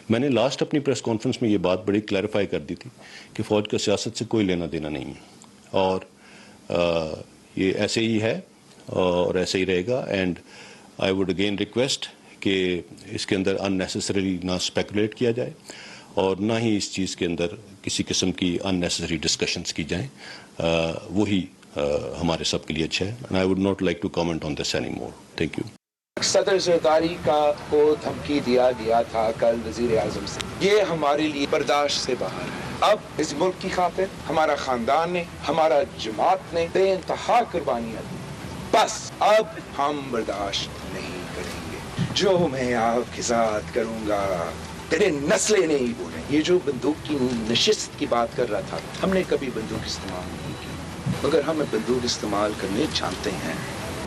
میں نے لاسٹ اپنی پریس کانفرنس میں یہ بات بڑی کلیریفائی کر دی تھی کہ فوج کا سیاست سے کوئی لینا دینا نہیں ہے، اور یہ ایسے ہی ہے اور ایسے ہی رہے گا. And I would again request کہ اس کے اندر ان نیسسریلی نہ اسپیکولیٹ کیا جائے اور نہ ہی اس چیز کے اندر کسی قسم کی ان نیسسری ڈسکشنس کی جائیں. وہی ہمارے سب کے لیے اچھا ہے. And I would not like to comment on this any more. Thank you. صدر زرداری کو دھمکی دیا گیا تھا کل وزیر اعظم سے، یہ ہمارے لیے برداشت سے باہر ہے. اب اس ملک کی خاطر ہمارا خاندان نے، ہمارا جماعت نے بے انتہا قربانیاں دی. بس اب ہم برداشت نہیں کریں گے. جو میں آپ کے ساتھ کروں گا تیرے نسلیں نہیں بولیں. یہ جو بندوق کی نشست کی بات کر رہا تھا، ہم نے کبھی بندوق استعمال نہیں کی، مگر ہم بندوق استعمال کرنے جانتے ہیں.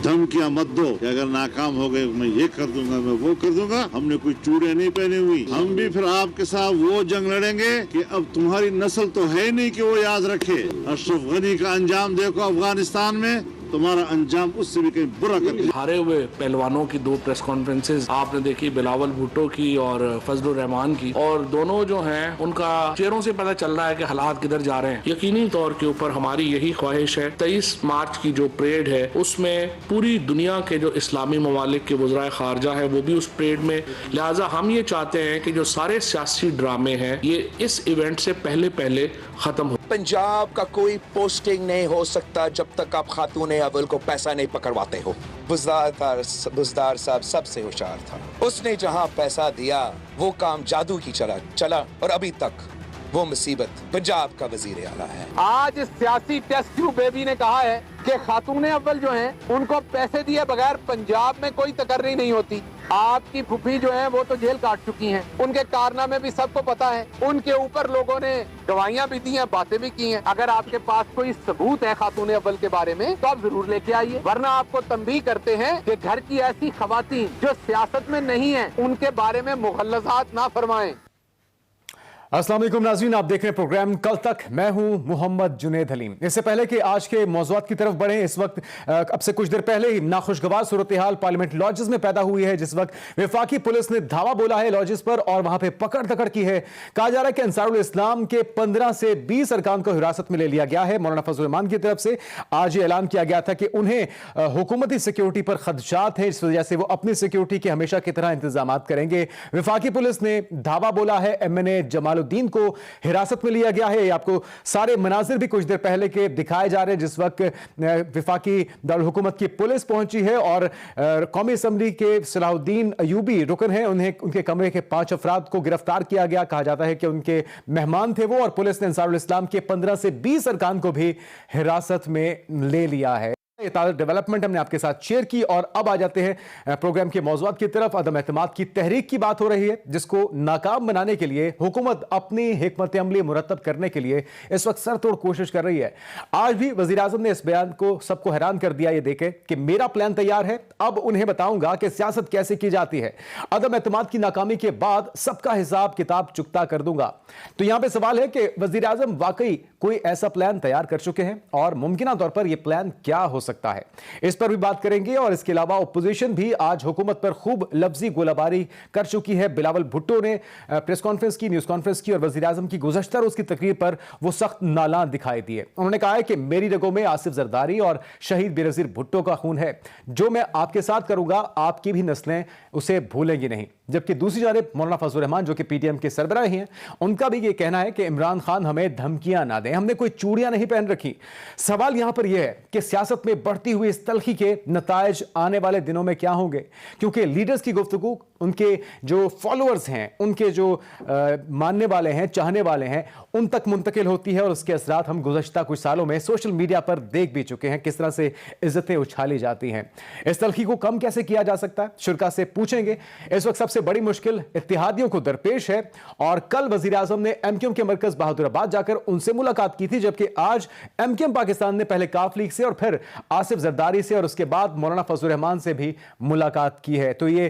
دھمکیاں مت دو کہ اگر ناکام ہو گئے میں یہ کر دوں گا، میں وہ کر دوں گا. ہم نے کوئی چوڑیاں نہیں پہنی ہوئی. ہم بھی پھر آپ کے ساتھ وہ جنگ لڑیں گے کہ اب تمہاری نسل تو ہے نہیں کہ وہ یاد رکھے. اشرف غنی کا انجام دیکھو افغانستان میں، تمہارا انجام اس سے بھی کہیں برا کر دیا. ہارے ہوئے پہلوانوں کی 2 پریس کانفرنسز آپ نے دیکھی، بلاول بھٹو کی اور فضل الرحمان کی، اور دونوں جو ہیں ان کا چہروں سے پتہ چل رہا ہے کہ حالات کدھر جا رہے ہیں. یقینی طور کے اوپر ہماری یہی خواہش ہے 23 مارچ کی جو پریڈ ہے اس میں پوری دنیا کے جو اسلامی ممالک کے وزرائے خارجہ ہیں وہ بھی اس پریڈ میں. لہٰذا ہم یہ چاہتے ہیں کہ جو سارے سیاسی ڈرامے ہیں یہ اس ایونٹ سے پہلے ختم ہو. پنجاب کا کوئی پوسٹنگ نہیں ہو سکتا جب تک آپ خاتون اول کو پیسہ نہیں پکڑواتے ہو. بزدار صاحب سب سے ہوشیار تھا. اس نے جہاں پیسہ دیا وہ کام جادو کی چلا اور ابھی تک وہ مصیبت پنجاب کا وزیر اعلیٰ ہے. آج سیاسی ٹیسٹ ٹیوب بیبی نے کہا ہے کہ خاتون اول جو ہیں ان کو پیسے دیے بغیر پنجاب میں کوئی تقرری نہیں ہوتی. آپ کی پھوپھی جو ہیں وہ تو جیل کاٹ چکی ہیں، ان کے کارنامے بھی سب کو پتا ہے. ان کے اوپر لوگوں نے گواہیاں بھی دی ہیں، باتیں بھی کی ہیں. اگر آپ کے پاس کوئی ثبوت ہے خاتون اول کے بارے میں تو آپ ضرور لے کے آئیے، ورنہ آپ کو تنبیہ کرتے ہیں کہ گھر کی ایسی خواتین جو سیاست میں نہیں ہیں ان کے بارے میں مغلظات نہ فرمائیں. السلام علیکم ناظرین، آپ دیکھ رہے ہیں پروگرام کل تک. میں ہوں محمد جنید حلیم. اس سے پہلے کہ آج کے موضوعات کی طرف بڑھیں، اس وقت اب سے کچھ دیر پہلے ہی ناخوشگوار صورتحال پارلیمنٹ لاجز میں پیدا ہوئی ہے، جس وقت وفاقی پولیس نے دھاوا بولا ہے لاجز پر اور وہاں پہ پکڑ دکڑ کی ہے. کہا جا رہا ہے کہ انصار الاسلام کے 15 سے 20 ارکان کو حراست میں لے لیا گیا ہے. مولانا فضل الرحمان کی طرف سے آج یہ اعلان کیا گیا تھا کہ انہیں حکومتی سیکیورٹی پر خدشات ہیں، اس وجہ سے وہ اپنی سیکیورٹی کے ہمیشہ کی طرح انتظامات کریں گے. وفاقی پولیس نے دھاوا بولا ہے MNA جمال الدین کو حراست میں لیا گیا ہے. یہ آپ کو سارے مناظر بھی کچھ دیر پہلے کے دکھائے جا رہے ہیں جس وقت وفاقی دارالحکومت کی پولیس پہنچی ہے اور قومی اسمبلی کے صلاح الدین ایوبی رکن ہیں، ان کے کمرے کے 5 افراد کو گرفتار کیا گیا. کہا جاتا ہے کہ ان کے مہمان تھے وہ، اور پولیس نے انصار الاسلام کے 15 سے 20 ارکان کو بھی حراست میں لے لیا ہے. یہ تازہ ڈیولپمنٹ ہم نے آپ کے ساتھ شیئر کی. اور اب آ جاتے ہیں پروگرام کے موضوعات کی طرف. عدم اعتماد کی تحریک کی بات ہو رہی ہے جس کو ناکام بنانے کے لیے حکومت اپنی حکمت عملی مرتب کرنے کے لیے اس وقت سر توڑ کوشش کر رہی ہے. آج بھی وزیر اعظم نے اس بیان کو سب کو حیران کر دیا. یہ دیکھیں کہ میرا پلان تیار ہے، اب انہیں بتاؤں گا کہ سیاست کیسے کی جاتی ہے. عدم اعتماد کی ناکامی کے بعد سب کا حساب کتاب چکتا کر دوں گا. تو یہاں پہ سوال ہے کہ وزیر اعظم واقعی کوئی ایسا پلان تیار کر چکے ہیں اور ممکنہ طور پر یہ پلان کیا ہو سکتا ہے، اس پر بھی بات کریں گے. اور اس کے علاوہ اپوزیشن بھی آج حکومت پر خوب لفظی گولہ باری کر چکی ہے. بلاول بھٹو نے پریس کانفرنس کی، نیوز کانفرنس کی، اور وزیر اعظم کی گزشتہ روز کی تقریر پر وہ سخت نالان دکھائی دیے. انہوں نے کہا ہے کہ میری رگوں میں آصف زرداری اور شہید بینظیر بھٹو کا خون ہے. جو میں آپ کے ساتھ کروں گا آپ کی بھی نسلیں اسے بھولیں گی نہیں. جبکہ دوسری جانب مولانا فضل الرحمان جو کہ PTM کے سربراہ ہیں، ان کا بھی یہ کہنا ہے کہ عمران خان ہمیں دھمکیاں نہ دیں، ہم نے کوئی چوڑیاں نہیں پہن رکھی. سوال یہاں پر یہ ہے کہ سیاست میں بڑھتی ہوئی اس تلخی کے نتائج آنے والے دنوں میں کیا ہوں گے، کیونکہ لیڈرز کی گفتگو ان کے جو فالوورز ہیں، ان کے جو ماننے والے ہیں، چاہنے والے ہیں، ان تک منتقل ہوتی ہے. اور اس کے اثرات ہم گزشتہ کچھ سالوں میں سوشل میڈیا پر دیکھ بھی چکے ہیں، کس طرح سے عزتیں اچھالی جاتی ہیں. اس تلخی کو کم کیسے کیا جا سکتا ہے، شرکا سے پوچھیں گے. اس وقت سب سے بڑی مشکل اتحادیوں کو درپیش ہے، اور کل وزیر اعظم نے MQM کے مرکز بہادر آباد جا کر ان سے ملاقات کی تھی، جبکہ آج MQM پاکستان نے پہلے کاف لیگ سے اور پھر آصف زرداری سے اور اس کے بعد مولانا فضل الرحمان سے بھی ملاقات کی ہے. تو یہ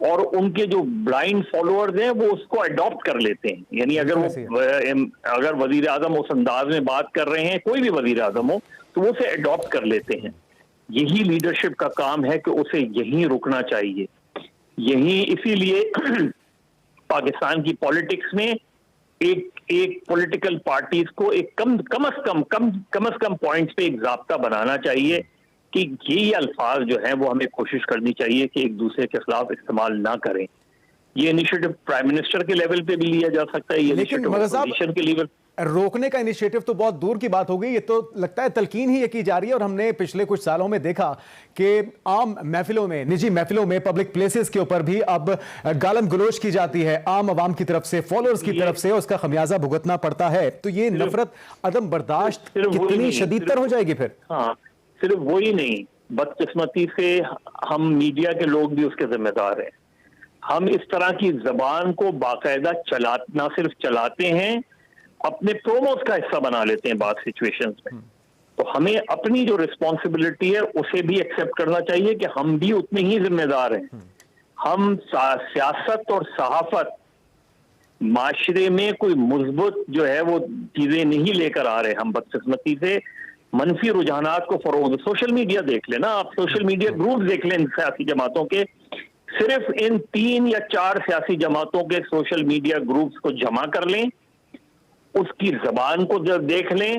اور ان کے جو بلائنڈ فالوورز ہیں وہ اس کو اڈاپٹ کر لیتے ہیں. یعنی اگر وزیر اعظم اس انداز میں بات کر رہے ہیں, کوئی بھی وزیر اعظم ہو, تو وہ اسے اڈاپٹ کر لیتے ہیں. یہی لیڈرشپ کا کام ہے کہ اسے یہیں رکنا چاہیے. اسی لیے پاکستان کی پالیٹکس میں ایک پولیٹیکل پارٹیز کو ایک کم از کم پوائنٹس پہ ایک ضابطہ بنانا چاہیے کہ یہ الفاظ جو ہیں وہ ہمیں کوشش کرنی چاہیے کہ ایک دوسرے کے خلاف استعمال نہ کریں. یہ انیشیٹو پرائم منسٹر کے لیول پہ بھی لیا جا سکتا ہے, یہ انیشیٹو اپوزیشن کے لیول. روکنے کا انیشیٹو تو بہت دور کی بات ہو گئی, یہ تو لگتا ہے تلقین ہی یہ کی جا رہی ہے. اور ہم نے پچھلے کچھ سالوں میں دیکھا کہ عام محفلوں میں, نجی محفلوں میں, پبلک پلیسز کے اوپر بھی اب گالم گلوچ کی جاتی ہے عام عوام کی طرف سے, فالوورز کی طرف سے, اس کا خمیازہ بھگتنا پڑتا ہے. تو یہ نفرت, عدم برداشت کتنی شدید تر ہو جائے گی پھر؟ ہاں, صرف وہی نہیں, بدقسمتی سے ہم میڈیا کے لوگ بھی اس کے ذمہ دار ہیں. ہم اس طرح کی زبان کو باقاعدہ نہ صرف چلاتے ہیں, اپنے پروموز کا حصہ بنا لیتے ہیں بعض سچویشنز میں. تو ہمیں اپنی جو رسپانسبلٹی ہے اسے بھی ایکسیپٹ کرنا چاہیے کہ ہم بھی اتنے ہی ذمہ دار ہیں. ہم سیاست اور صحافت معاشرے میں کوئی مثبت جو ہے وہ چیزیں نہیں لے کر آ رہے. ہم بدقسمتی سے منفی رجحانات کو فروغ. سوشل میڈیا دیکھ لیں نا آپ, سوشل میڈیا گروپ دیکھ لیں سیاسی جماعتوں کے, صرف ان 3 یا 4 سیاسی جماعتوں کے سوشل میڈیا گروپس کو جمع کر لیں, اس کی زبان کو دیکھ لیں,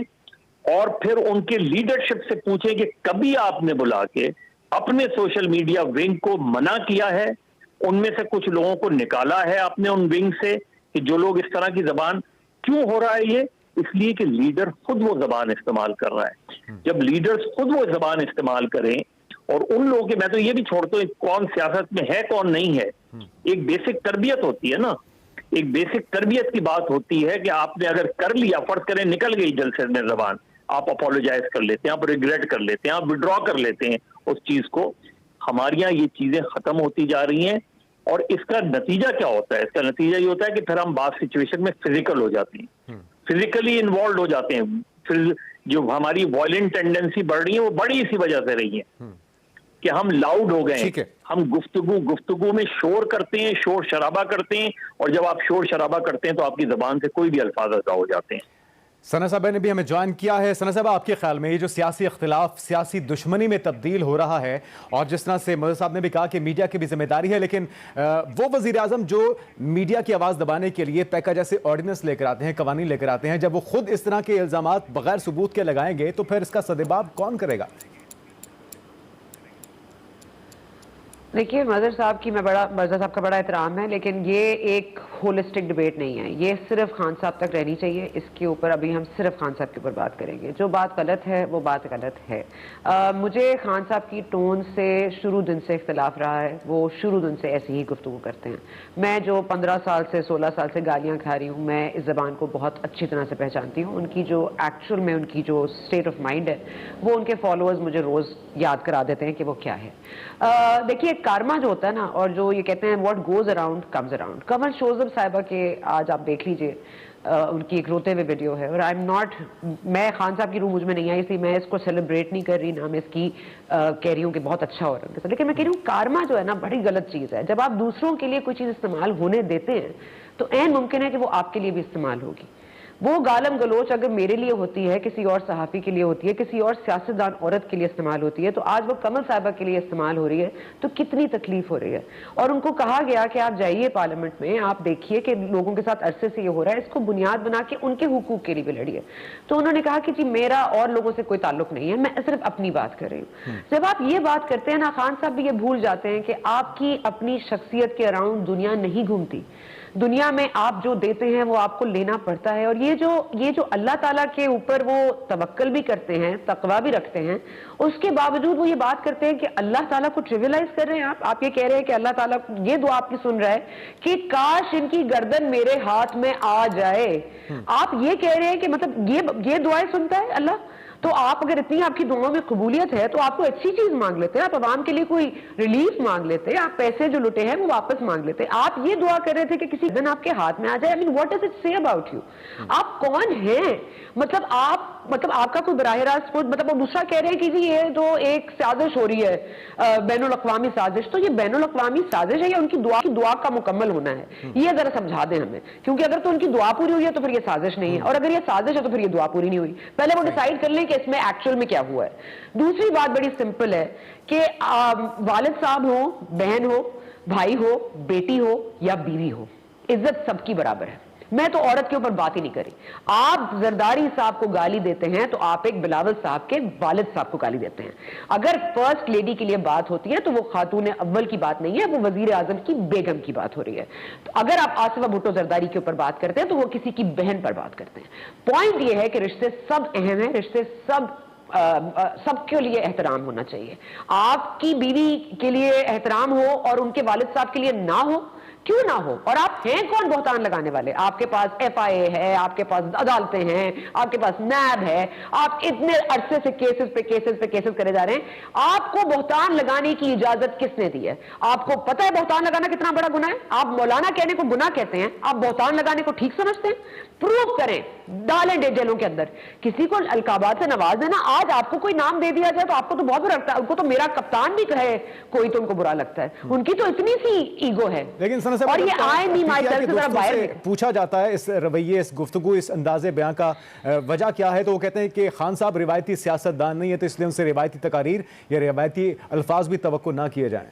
اور پھر ان کے لیڈرشپ سے پوچھیں کہ کبھی آپ نے بلا کے اپنے سوشل میڈیا ونگ کو منع کیا ہے, ان میں سے کچھ لوگوں کو نکالا ہے اپنے ان ونگ سے کہ جو لوگ اس طرح کی زبان. کیوں ہو رہا ہے یہ؟ اس لیے کہ لیڈر خود وہ زبان استعمال کر رہا ہے. جب لیڈرز خود وہ زبان استعمال کریں, اور ان لوگوں کے, میں تو یہ بھی چھوڑتا ہوں کون سیاست میں ہے کون نہیں ہے, ایک بیسک تربیت ہوتی ہے نا, ایک بیسک تربیت کی بات ہوتی ہے کہ آپ نے اگر کر لیا, فرض کریں نکل گئی جلسے میں زبان, آپ اپولوجائز کر لیتے ہیں, آپ ریگریٹ کر لیتے ہیں, آپ وڈرا کر لیتے ہیں اس چیز کو. ہمارے یہاں یہ چیزیں ختم ہوتی جا رہی ہیں, اور اس کا نتیجہ کیا ہوتا ہے؟ اس کا نتیجہ یہ ہوتا ہے کہ پھر ہم بعض سچویشن میں فزیکل ہو جاتے ہیں, فزیکلی انوالوڈ ہو جاتے ہیں. پھر جو ہماری وائلنٹ ٹینڈنسی بڑھ رہی ہے وہ بڑی اسی وجہ سے رہی ہے کہ ہم لاؤڈ ہو گئے ہیں. ہم گفتگو میں شور کرتے ہیں, شور شرابہ کرتے ہیں, اور جب آپ شور شرابہ کرتے ہیں تو آپ کی زبان سے کوئی بھی الفاظ ادا ہو جاتے ہیں. ثنا صاحبہ نے بھی ہمیں جوائن کیا ہے. ثنا صاحبہ, آپ کے خیال میں یہ جو سیاسی اختلاف سیاسی دشمنی میں تبدیل ہو رہا ہے, اور جس طرح سے مظہر صاحب نے بھی کہا کہ میڈیا کی بھی ذمہ داری ہے, لیکن وہ وزیر اعظم جو میڈیا کی آواز دبانے کے لیے پیکا جیسے آرڈیننس لے کر آتے ہیں, قوانین لے کر آتے ہیں, جب وہ خود اس طرح کے الزامات بغیر ثبوت کے لگائیں گے تو پھر اس کا سدباب کون کرے گا؟ دیکھیے, مظہر صاحب کا بڑا احترام ہے, لیکن یہ ایک ہولسٹک ڈیبیٹ نہیں ہے. یہ صرف خان صاحب تک رہنی چاہیے. اس کے اوپر ابھی ہم صرف خان صاحب کے اوپر بات کریں گے. جو بات غلط ہے وہ بات غلط ہے. مجھے خان صاحب کی ٹون سے شروع دن سے اختلاف رہا ہے. وہ شروع دن سے ایسی ہی گفتگو کرتے ہیں. میں جو 15 سال سے 16 سال سے گالیاں کھا رہی ہوں, میں اس زبان کو بہت اچھی طرح سے پہچانتی ہوں. ان کی جو ایکچوئل میں ان کی جو اسٹیٹ آف مائنڈ ہے وہ ان کے فالوورز مجھے روز یاد کرا دیتے ہیں کہ وہ کیا ہے. دیکھیے, کارما جو ہوتا ہے نا, اور جو یہ کہتے ہیں what goes around comes around. Qamar Shozab صاحبہ کے آج آپ دیکھ لیجئے, ان کی ایک روتے ہوئے ویڈیو ہے, اور میں خان صاحب کی روح مجھ میں نہیں آئی, اس لیے میں اس کو سیلیبریٹ نہیں کر رہی, نہ میں اس کی کہہ رہی ہوں کہ بہت اچھا ہو رہا ہے, لیکن میں کہہ رہی ہوں کارما جو ہے نا بڑی غلط چیز ہے. جب آپ دوسروں کے لیے کوئی چیز استعمال ہونے دیتے ہیں تو عین ممکن ہے کہ وہ آپ کے لیے بھی استعمال ہوگی. وہ گالم گلوچ اگر میرے لیے ہوتی ہے, کسی اور صحافی کے لیے ہوتی ہے, کسی اور سیاستدان عورت کے لیے استعمال ہوتی ہے, تو آج وہ کمل صاحبہ کے لیے استعمال ہو رہی ہے تو کتنی تکلیف ہو رہی ہے. اور ان کو کہا گیا کہ آپ جائیے پارلیمنٹ میں, آپ دیکھیے کہ لوگوں کے ساتھ عرصے سے یہ ہو رہا ہے, اس کو بنیاد بنا کے ان کے حقوق کے لیے بھی لڑیے. تو انہوں نے کہا کہ جی میرا اور لوگوں سے کوئی تعلق نہیں ہے, میں صرف اپنی بات کر رہی ہوں. جب آپ یہ بات کرتے ہیں نا, خان صاحب بھی یہ بھول جاتے ہیں کہ آپ کی اپنی شخصیت کے اراؤنڈ دنیا نہیں گھومتی. دنیا میں آپ جو دیتے ہیں وہ آپ کو لینا پڑتا ہے. اور یہ جو اللہ تعالیٰ کے اوپر وہ توکل بھی کرتے ہیں, تقوی بھی رکھتے ہیں, اس کے باوجود وہ یہ بات کرتے ہیں کہ اللہ تعالیٰ کو ٹریولائز کر رہے ہیں. آپ یہ کہہ رہے ہیں کہ اللہ تعالیٰ یہ دعا آپ کی سن رہا ہے کہ کاش ان کی گردن میرے ہاتھ میں آ جائے. آپ یہ کہہ رہے ہیں کہ مطلب یہ دعائیں سنتا ہے اللہ. تو آپ اگر اتنی آپ کی دعاؤں میں قبولیت ہے تو آپ کو اچھی چیز مانگ لیتے ہیں, آپ عوام کے لیے کوئی ریلیف مانگ لیتے ہیں, آپ پیسے جو لٹے ہیں وہ واپس مانگ لیتے ہیں. آپ یہ دعا کر رہے تھے کہ کسی دن آپ کے ہاتھ میں آ جائے. I mean, what does it say about you? آپ کون ہیں؟ مطلب آپ کا کوئی براہ راست مطلب وہ دوسرا کہہ رہے ہیں کہ جی یہ تو ایک سازش ہو رہی ہے بین الاقوامی سازش. تو یہ بین الاقوامی سازش ہے یا ان کی دعا کا مکمل ہونا ہے؟ یہ ذرا سمجھا دیں ہمیں, کیونکہ اگر تو ان کی دعا پوری ہوئی ہے تو پھر یہ سازش نہیں ہے, اور اگر یہ سازش ہے تو پھر یہ دعا پوری نہیں ہوئی. پہلے وہ ڈیسائیڈ کر لیں کہ اس میں ایکچوئل میں کیا ہوا ہے. دوسری بات بڑی سمپل ہے کہ والد صاحب ہو, بہن ہو, بھائی ہو, بیٹی ہو یا بیوی ہو, عزت سب کی برابر ہے. میں تو عورت کے اوپر بات ہی نہیں کری. آپ زرداری صاحب کو گالی دیتے ہیں تو آپ ایک بلاول صاحب کے والد صاحب کو گالی دیتے ہیں. اگر فرسٹ لیڈی کے لیے بات ہوتی ہے تو وہ خاتون اول کی بات نہیں ہے, وہ وزیر اعظم کی بیگم کی بات ہو رہی ہے. تو اگر آپ آصفہ بھٹو زرداری کے اوپر بات کرتے ہیں تو وہ کسی کی بہن پر بات کرتے ہیں. پوائنٹ یہ ہے کہ رشتے سب اہم ہیں, رشتے سب کے لیے احترام ہونا چاہیے. آپ کی بیوی کے لیے احترام ہو اور ان کے والد صاحب کے لیے نہ ہو, کیوں نہ ہو؟ اور آپ ہیں کون بہتان لگانے والے؟ آپ کے پاس ایف آئی اے ہے, آپ کے پاس عدالتیں ہیں, آپ کے پاس نیب ہے, آپ اتنے عرصے سے کیسز کرے جا رہے ہیں. آپ کو بہتان لگانے کی اجازت کس نے دی ہے؟ آپ کو پتہ ہے بہتان لگانا کتنا بڑا گناہ ہے؟ آپ مولانا کہنے کو گناہ کہتے ہیں, آپ بہتان لگانے کو ٹھیک سمجھتے ہیں؟ پروف کریں, ڈالیں جیلوں کے اندر. کسی کو القابات سے نواز دینا, آج آپ کو کوئی نام دے دیا جائے تو آپ کو تو بہت برا لگتا ہے, ان کو تو میرا کپتان بھی کہے کوئی تو ان کو برا لگتا ہے. ان کی تو اتنی سی ایگو ہے. لیکن اور یہ آئے نہیں مائی سیلف سے ذرا باہر پوچھا جاتا ہے اس رویے, اس گفتگو, اس انداز بیان کا وجہ کیا ہے, تو وہ کہتے ہیں کہ خان صاحب روایتی سیاست دان نہیں ہے, تو اس لیے ان سے روایتی تقاریر یا روایتی الفاظ بھی توقع نہ کیے جائیں.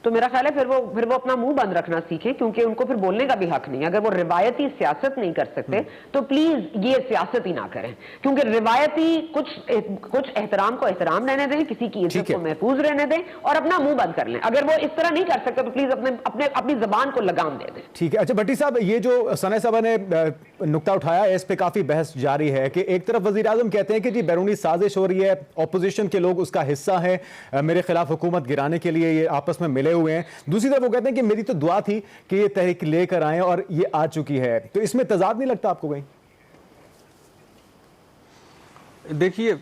تو میرا خیال ہے پھر وہ اپنا منہ بند رکھنا سیکھیں, کیونکہ ان کو پھر بولنے کا بھی حق نہیں. اگر وہ روایتی سیاست نہیں کر سکتے تو پلیز یہ سیاست ہی نہ کریں, کیونکہ روایتی کچھ احترام کو احترام رہنے دیں, کسی کی عزت کو محفوظ رہنے دیں, اور اپنا منہ بند کر لیں. اگر وہ اس طرح نہیں کر سکتے تو پلیز اپنی زبان کو لگام دے دیں. ٹھیک ہے. اچھا بھٹی صاحب, یہ جو ثنا صاحبہ نے نقطہ اٹھایا ہے اس پہ کافی بحث جاری ہے کہ ایک طرف وزیر اعظم کہتے ہیں کہ جی بیرونی سازش ہو رہی ہے, اپوزیشن کے لوگ اس کا حصہ ہیں, میرے خلاف حکومت گرانے کے لیے یہ آپس میں ملے ہوئے ہیں. دوسری طرف وہ کہتے ہیں کہ میری تو دعا تھی کہ یہ تحریک لے کر آئیں اور یہ آ چکی ہے. تو اس میں تضاد نہیں لگتا آپ کو کہیں؟ دیکھیے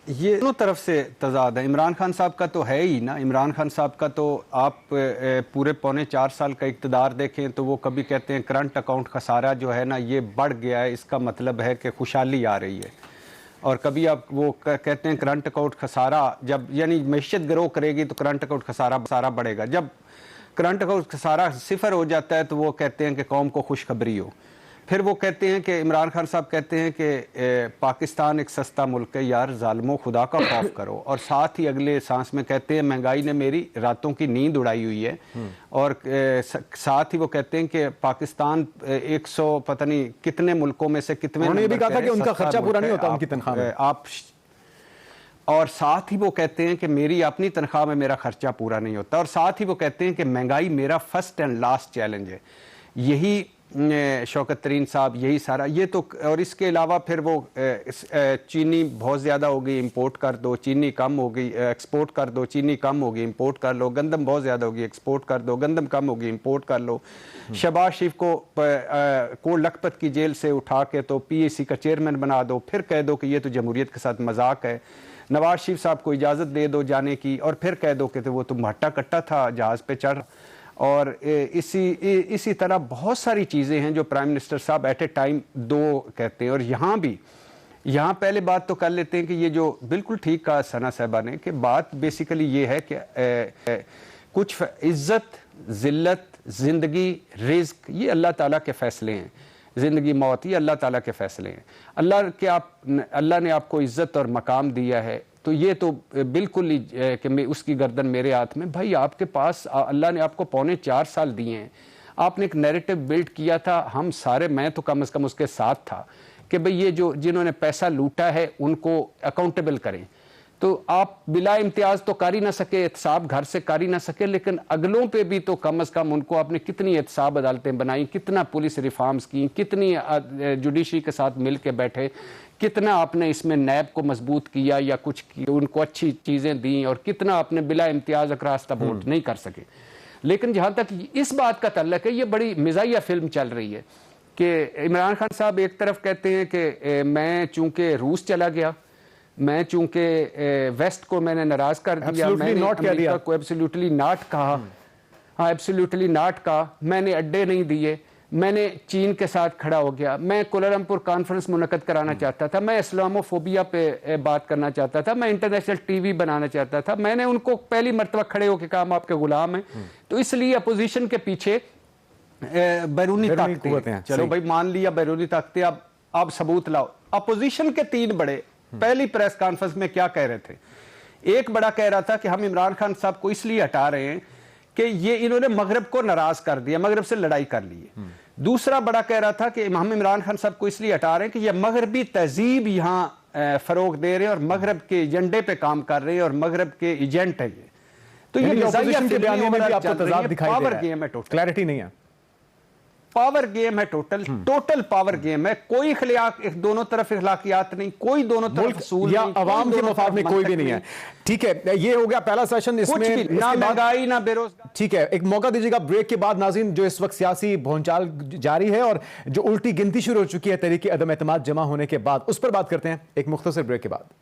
یہ دونوں طرف سے تضاد ہے. عمران خان صاحب کا تو ہے ہی نا. عمران خان صاحب کا تو آپ پورے 4.25 سال کا اقتدار دیکھیں تو وہ کبھی کہتے ہیں کرنٹ اکاؤنٹ خسارہ جو ہے نا یہ بڑھ گیا ہے, اس کا مطلب ہے کہ خوشحالی آ رہی ہے. اور کبھی آپ وہ کہتے ہیں کرنٹ اکاؤنٹ خسارہ, جب یعنی معیشت گرو کرے گی تو کرنٹ اکاؤنٹ خسارہ بڑھے گا. جب کرنٹ اکاؤنٹ خسارہ 0 ہو جاتا ہے تو وہ کہتے ہیں کہ قوم کو خوشخبری ہو. پھر وہ کہتے ہیں کہ عمران خان صاحب کہتے ہیں کہ پاکستان ایک سستا ملک ہے یار, ظالموں خدا کا خوف کرو. اور ساتھ ہی اگلے سانس میں کہتے ہیں مہنگائی نے میری راتوں کی نیند اڑائی ہوئی ہے. اور ساتھ ہی وہ کہتے ہیں کہ پاکستان 100 پتہ نہیں کتنے ملکوں میں سے کتنے, انہوں نے یہ بھی کہا تھا کہ ان کا خرچہ پورا نہیں ہوتا ان کی تنخواہ میں. اور ساتھ ہی وہ کہتے ہیں کہ میری اپنی تنخواہ میں میرا خرچہ پورا نہیں ہوتا. اور ساتھ ہی وہ کہتے ہیں کہ مہنگائی میرا فرسٹ اینڈ لاسٹ چیلنج ہے. یہی شوکت ترین صاحب یہی سارا یہ تو. اور اس کے علاوہ پھر وہ چینی بہت زیادہ ہو گئی, امپورٹ کر دو, چینی کم ہو گئی ایکسپورٹ کر دو, چینی کم ہو گئی امپورٹ کر لو, گندم بہت زیادہ ہو گئی ایکسپورٹ کر دو, گندم کم ہو گئی امپورٹ کر لو. شہباز شریف کو لکھپت کی جیل سے اٹھا کے تو پی اے سی کا چیئرمین بنا دو, پھر کہہ دو کہ یہ تو جمہوریت کے ساتھ مذاق ہے. نواز شریف صاحب کو اجازت دے دو جانے کی اور پھر کہہ دو کہ وہ تم ہٹا کٹا تھا جہاز پہ چڑھ. اور اسی طرح بہت ساری چیزیں ہیں جو پرائم منسٹر صاحب ایٹ اے ٹائم 2 کہتے ہیں. اور یہاں پہلے بات تو کر لیتے ہیں کہ یہ جو بالکل ٹھیک کہا ثنا صاحبہ نے کہ بات بیسیکلی یہ ہے کہ کچھ عزت, ذلت, زندگی, رزق یہ اللہ تعالیٰ کے فیصلے ہیں. زندگی موت یہ اللہ تعالیٰ کے فیصلے ہیں. اللہ نے آپ کو عزت اور مقام دیا ہے تو یہ تو بالکل ہی کہ اس کی گردن میرے ہاتھ میں. بھائی آپ کے پاس اللہ نے آپ کو 4.25 سال دیے ہیں, آپ نے ایک نیریٹو بلڈ کیا تھا, ہم سارے, میں تو کم از کم اس کے ساتھ تھا کہ بھئی یہ جنہوں نے پیسہ لوٹا ہے ان کو اکاؤنٹیبل کریں. تو آپ بلا امتیاز تو کر ہی نہ سکے, احتساب گھر سے کر ہی نہ سکے, لیکن اگلوں پہ بھی تو کم از کم ان کو آپ نے کتنی احتساب عدالتیں بنائیں, کتنا پولیس ریفارمز کی, کتنی جوڈیشری کے ساتھ مل کے بیٹھے, کتنا آپ نے اس میں نیب کو مضبوط کیا یا کچھ ان کو اچھی چیزیں دیں, اور کتنا آپ نے بلا امتیاز اکراس دا بورڈ نہیں کر سکے. لیکن جہاں تک اس بات کا تعلق ہے یہ بڑی مزاحیہ فلم چل رہی ہے کہ عمران خان صاحب ایک طرف کہتے ہیں کہ میں چونکہ روس چلا گیا، میں چونکہ ویسٹ کو میں نے ناراض کر دیا، میں نے امریکہ کو ایبسلیوٹلی ناٹ کہا، ہاں ایبسلیوٹلی ناٹ کہا، میں نے اڈے نہیں دیے، میں نے چین کے ساتھ کھڑا ہو گیا، میں کوالالمپور کانفرنس منعقد کرانا چاہتا تھا، میں اسلاموفوبیا پہ بات کرنا چاہتا تھا، میں انٹرنیشنل ٹی وی بنانا چاہتا تھا، میں نے ان کو پہلی مرتبہ کھڑے ہو کے کہا ہم آپ کے غلام ہیں. تو اس لیے اپوزیشن کے پیچھے بیرونی طاقتیں ہیں. چلو بھائی مان لیا بیرونی طاقتیں، اب ثبوت لاؤ. اپوزیشن کے 3 بڑے پہلی پریس کانفرنس میں کیا کہہ رہے تھے؟ ایک بڑا کہہ رہا تھا کہ ہم عمران خان صاحب کو اس لیے ہٹا رہے ہیں کہ یہ انہوں نے مغرب کو ناراض کر دیا، مغرب سے لڑائی کر لی ہے. دوسرا بڑا کہہ رہا تھا کہ ہم عمران خان صاحب کو اس لیے ہٹا رہے ہیں کہ یہ مغربی تہذیب یہاں فروغ دے رہے ہیں اور مغرب کے ایجنڈے پہ کام کر رہے ہیں اور مغرب کے ایجنٹ ہے یہ. تو یہ اپوزیشن کے بیان میں بھی آپ کو تضاد دکھائی دے رہا ہے. پاور گیم ہے، ٹوٹل کلیئرٹی نہیں ہے. پاور گیم ہے، ٹوٹل پاور گیم ہے. کوئی دونوں طرف اخلاقیات نہیں، کوئی دونوں طرف اصول یا عوام کے مفاد میں کوئی بھی نہیں ہے. ٹھیک ہے، یہ ہو گیا پہلا سیشن. اس میں نہ مہنگائی نہ بے روزگاری. ٹھیک ہے، ایک موقع دیجیے گا بریک کے بعد. ناظرین، جو اس وقت سیاسی بھونچال جاری ہے اور جو الٹی گنتی شروع ہو چکی ہے تحریک عدم اعتماد جمع ہونے کے بعد، اس پر بات کرتے ہیں ایک مختصر بریک کے بعد.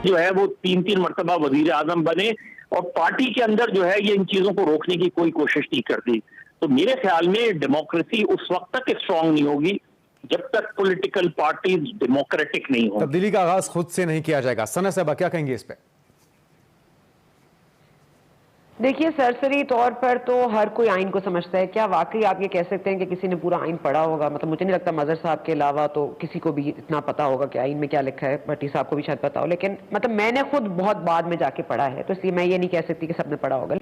جو ہے وہ 3 مرتبہ وزیر اعظم بنے اور پارٹی کے اندر جو ہے یہ ان چیزوں کو روکنے کی کوئی کوشش نہیں کرتی. تو میرے خیال میں ڈیموکریسی اس وقت تک اسٹرانگ نہیں ہوگی جب تک پولیٹیکل پارٹیز ڈیموکریٹک نہیں ہوں. تبدیلی کا آغاز خود سے نہیں کیا جائے گا. ثنا صاحبہ کیا کہیں گے اس پہ؟ دیکھیے، سرسری طور پر تو ہر کوئی آئین کو سمجھتا ہے. کیا واقعی آپ یہ کہہ سکتے ہیں کہ کسی نے پورا آئین پڑھا ہوگا؟ مطلب مجھے نہیں لگتا مظہر صاحب کے علاوہ تو کسی کو بھی اتنا پتا ہوگا کہ آئین میں کیا لکھا ہے. بھٹی صاحب کو بھی شاید پتا ہو، لیکن مطلب میں نے خود بہت بعد میں جا کے پڑھا ہے، تو اس لیے میں یہ نہیں کہہ سکتی کہ سب نے پڑھا ہوگا.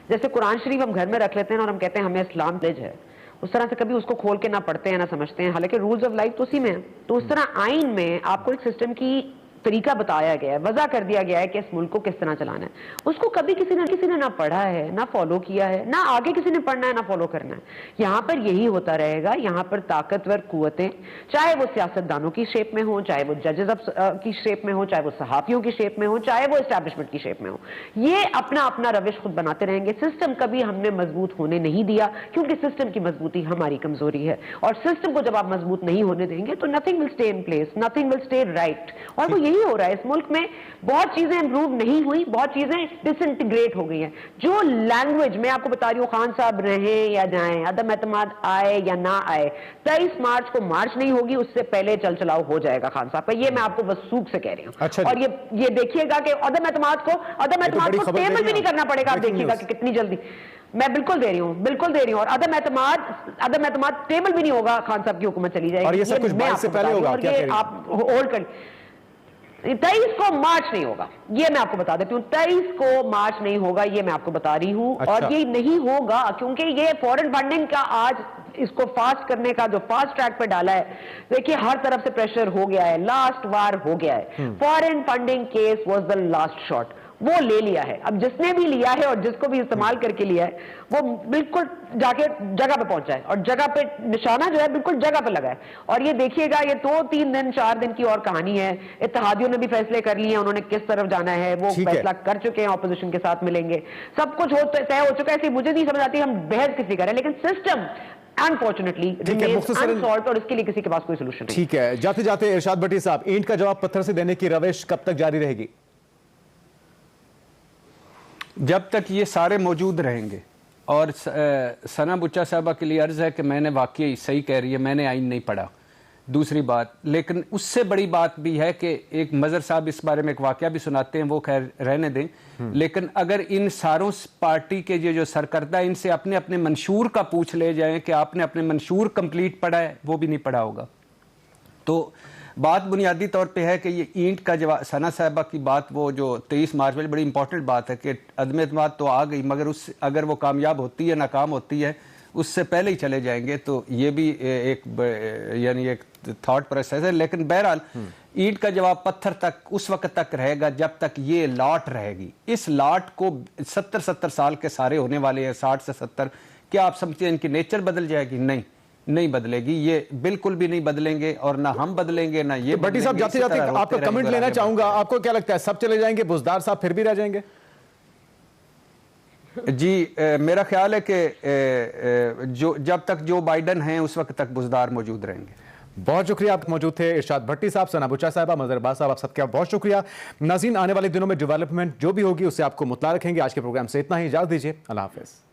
جیسے قرآن شریف ہم گھر میں رکھ لیتے ہیں اور ہم کہتے ہیں ہمیں اسلام نالج ہے، اس طرح سے کبھی اس کو کھول کے نہ پڑھتے ہیں نہ سمجھتے ہیں، حالانکہ رولز آف لائف تو اسی میں ہیں. تو اس طرح آئین میں آپ کو ایک سسٹم کی طریقہ بتایا گیا ہے، وضع کر دیا گیا ہے کہ اس ملک کو کس طرح چلانا ہے. اس کو کبھی کسی نے نہ پڑھا ہے، نہ فالو کیا ہے، نہ آگے کسی نے پڑھنا ہے نہ فالو کرنا ہے. یہاں پر یہی ہوتا رہے گا. یہاں پر طاقتور قوتیں، چاہے وہ سیاستدانوں کی شیپ میں ہوں، چاہے وہ ججز کی شیپ میں ہوں، چاہے وہ صحافیوں کی شیپ میں ہوں، چاہے وہ اسٹیبلشمنٹ کی شیپ میں ہوں، یہ اپنا روش خود بناتے رہیں گے. سسٹم کبھی ہم نے مضبوط ہونے نہیں دیا، کیونکہ سسٹم کی مضبوطی ہماری کمزوری ہے. اور سسٹم کو جب آپ مضبوط نہیں ہونے دیں گے تو nothing will stay in place, nothing will stay right. اور وہ یہی ہو رہا ہے. اس ملک میں بہت چیزیں امپروو نہیں ہوئی، بہت چیزیں ڈس انٹیگریٹ ہو گئی ہیں. جو لینگویج میں آپ کو بتا رہی ہوں، خان صاحب رہیں یا جائیں، عدم اعتماد آئے یا نہ آئے، 23 مارچ کو مارچ نہیں ہوگی، اس سے پہلے چل چلاؤ ہو جائے گا خان صاحب کا. یہ میں آپ کو وثوق سے کہہ رہی ہوں. اور یہ دیکھیے گا کہ عدم اعتماد کو ٹیبل بھی نہیں کرنا پڑے گا. آپ دیکھیے گا کہ کتنی جلدی، میں بالکل دے رہی ہوں. اور عدم اعتماد ٹیبل بھی نہیں ہوگا، خان صاحب کی حکومت چلی جائے گی. اور یہ سب کچھ بات سے پہلے ہوگا، کیا کہہ رہی ہیں؟ آپ ہولڈ کر. 23 کو مارچ نہیں ہوگا، یہ میں آپ کو بتا دیتی ہوں. 23 کو مارچ نہیں ہوگا، یہ میں آپ کو بتا رہی ہوں. اور یہ نہیں ہوگا کیونکہ یہ فورن فنڈنگ کا آج اس کو فاسٹ کرنے کا جو فاسٹ ٹریک پہ ڈالا ہے، دیکھیے ہر طرف سے پریشر ہو گیا ہے، لاسٹ وار ہو گیا ہے. Foreign funding case was the last shot, وہ لے لیا ہے. اب جس نے بھی لیا ہے اور جس کو بھی استعمال کر کے لیا ہے، وہ بالکل جا کے جگہ پہ پہنچا ہے اور جگہ پہ نشانہ جو ہے بالکل جگہ پہ لگا ہے. اور یہ دیکھیے گا، یہ 2-3 دن 4 دن کی اور کہانی ہے. اتحادیوں نے بھی فیصلے کر لیے ہیں، انہوں نے کس طرف جانا ہے وہ فیصلہ کر چکے ہیں، اپوزیشن کے ساتھ ملیں گے، سب کچھ طے ہو چکا ہے. اس لیے مجھے نہیں سمجھ آتی ہم بحث کسی کریں، لیکن سسٹم انفارچونیٹلی انسالوڈ اور اس کے لیے کسی کے پاس کوئی سولوشن نہیں. ٹھیک ہے، جاتے جاتے ارشاد بھٹی صاحب، اینٹ کا جواب پتھر سے دینے کی روش کب تک جاری رہے گی؟ جب تک یہ سارے موجود رہیں گے. اور ثنا بچا صاحبہ کے لیے عرض ہے کہ میں نے واقعی صحیح کہہ رہی ہے، میں نے آئین نہیں پڑھا. دوسری بات، لیکن اس سے بڑی بات بھی ہے کہ ایک مظہر صاحب اس بارے میں ایک واقعہ بھی سناتے ہیں، وہ خیر رہنے دیں. لیکن اگر ان ساروں پارٹی کے جو سرکردہ ان سے اپنے اپنے منشور کا پوچھ لے جائیں کہ آپ نے اپنے منشور کمپلیٹ پڑھا ہے، وہ بھی نہیں پڑھا ہوگا. تو بات بنیادی طور پہ ہے کہ یہ اینٹ کا جواب، ثنا صاحبہ کی بات، وہ جو 23 مارچ میں بڑی امپورٹنٹ بات ہے کہ عدم اعتماد تو آ گئی، مگر اگر وہ کامیاب ہوتی ہے ناکام ہوتی ہے اس سے پہلے ہی چلے جائیں گے. تو یہ بھی ایک تھاٹ پروسیس ہے. لیکن بہرحال اینٹ کا جواب پتھر تک اس وقت تک رہے گا جب تک یہ لاٹ رہے گی. اس لاٹ کو 70 سال کے سارے ہونے والے ہیں، 60 سے 70. کیا آپ سمجھتے ہیں ان کی نیچر بدل جائے گی؟ نہیں بدلے گی. یہ بالکل بھی نہیں بدلیں گے، اور نہ ہم بدلیں گے نہ یہ. بھٹی صاحب جاتے جاتے آپ کا کمنٹ لینا چاہوں گا. آپ کو کیا لگتا ہے سب چلے جائیں گے، بزدار صاحب پھر بھی رہ جائیں گے؟ جی میرا خیال ہے کہ جب تک جو بائیڈن ہیں اس وقت تک بزدار موجود رہیں گے. بہت شکریہ. آپ موجود تھے ارشاد بھٹی صاحب, ثنا بچا صاحبہ, مظہر عباس صاحب, آپ سب کا بہت شکریہ. ناظرین, آنے والے دنوں میں ڈیولپمنٹ جو بھی ہوگی اس سے آپ کو مطلع رکھیں گے. آج کے پروگرام سے اتنا ہی, اجازت دیجیے, اللہ حافظ.